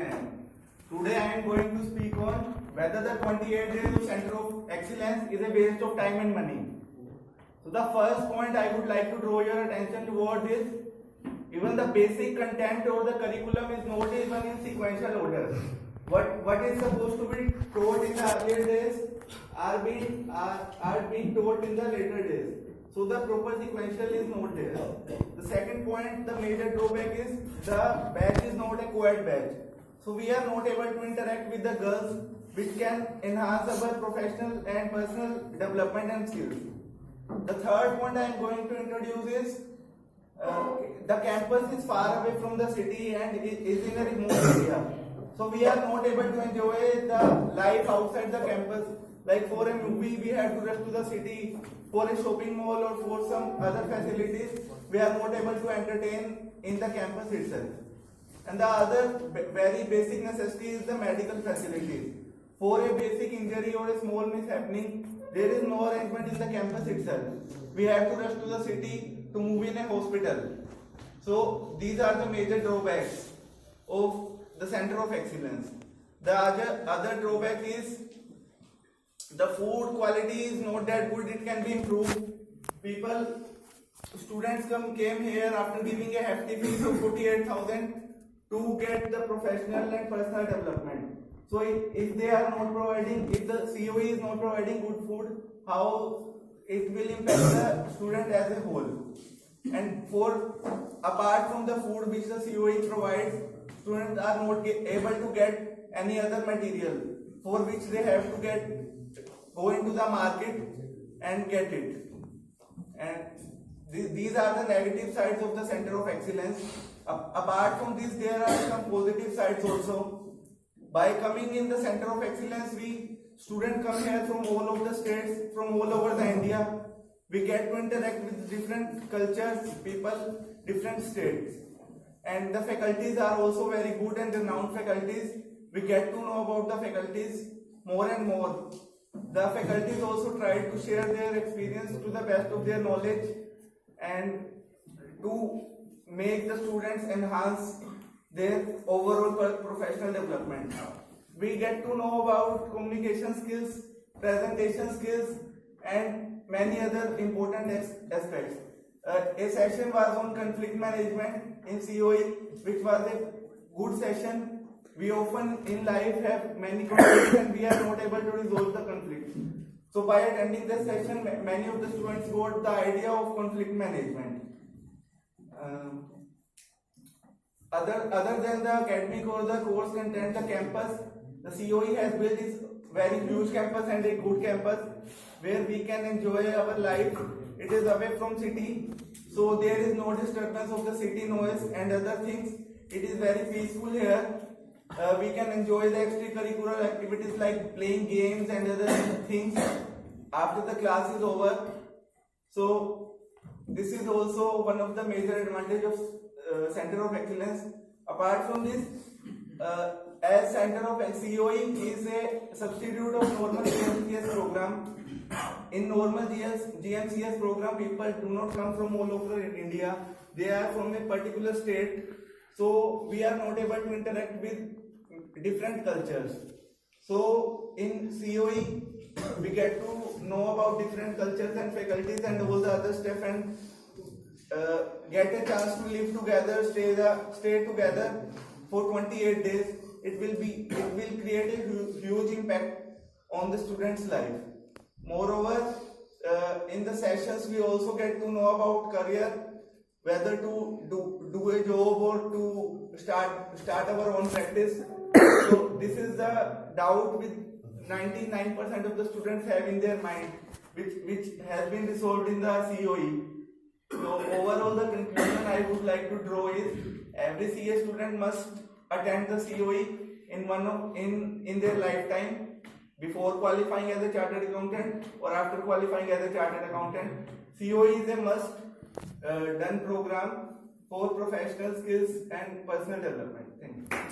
Jain. Today I am going to speak on whether the 28 days of Center of Excellence is a waste of time and money. So the first point I would like to draw your attention towards is even the basic content or the curriculum is not even in sequential order. What is supposed to be taught in the earlier days are being taught in the later days. So the proper sequential is not there. The second point, the major drawback is the batch is not a co-ed batch. So we are not able to interact with the girls, which can enhance our professional and personal development and skills. The third point I am going to introduce is the campus is far away from the city and is in a remote area. So we are not able to enjoy the life outside the campus. Like for a movie, we have to rush to the city. For a shopping mall or for some other facilities, we are not able to entertain in the campus itself. And the other very basic necessity is the medical facilities. For a basic injury or a small mishappening, there is no arrangement in the campus itself. We have to rush to the city to move in a hospital. So these are the major drawbacks of the Center of Excellence. The other drawback is the food quality is not that good, it can be improved. Students came here after giving a hefty fees of 48,000 to get the professional and personal development. So if they are not providing, if the COE is not providing good food, how it will impact the student as a whole. And apart from the food which the COE provides, students are not able to get any other material for which they have to go into the market and get it. And these are the negative sides of the Center of Excellence. Apart from this, there are some positive sides also. By coming in the Center of Excellence, students come here from all over the states, from all over the India. We get to interact with different cultures, people, different states. And the faculties are also very good and renowned faculties. We get to know about the faculties more and more. The faculties also try to share their experience to the best of their knowledge and to make the students enhance their overall professional development. We get to know about communication skills, presentation skills, and many other important aspects. A session was on conflict management in COE, which was a good session. We often in life have many conflicts and we are not able to resolve the conflict. So by attending this session, many of the students got the idea of conflict management. Other than the academic or the course content, the campus, the COE has built this very huge campus and a good campus where we can enjoy our life. It is away from city, so there is no disturbance of the city noise and other things. It is very peaceful here. We can enjoy the extracurricular activities like playing games and other things after the class is over. So this is also one of the major advantages of Center of Excellence. Apart from this, as Center of COE is a substitute of normal GMCS program. In normal GMCS program, people do not come from all over India. They are from a particular state. So we are not able to interact with different cultures. So in COE, we get to know about different cultures and faculties and all the other stuff and get a chance to live together, stay together for 28 days. It will create a huge impact on the student's life. Moreover, in the sessions we also get to know about career, whether to do a job or to start our own practice. So this is the doubt which 99% of the students have in their mind, which has been resolved in the COE. So overall, the conclusion I would like to draw is every CA student must attend the COE in their lifetime, before qualifying as a chartered accountant or after qualifying as a chartered accountant. COE is a must done program for professional skills and personal development. Thank you.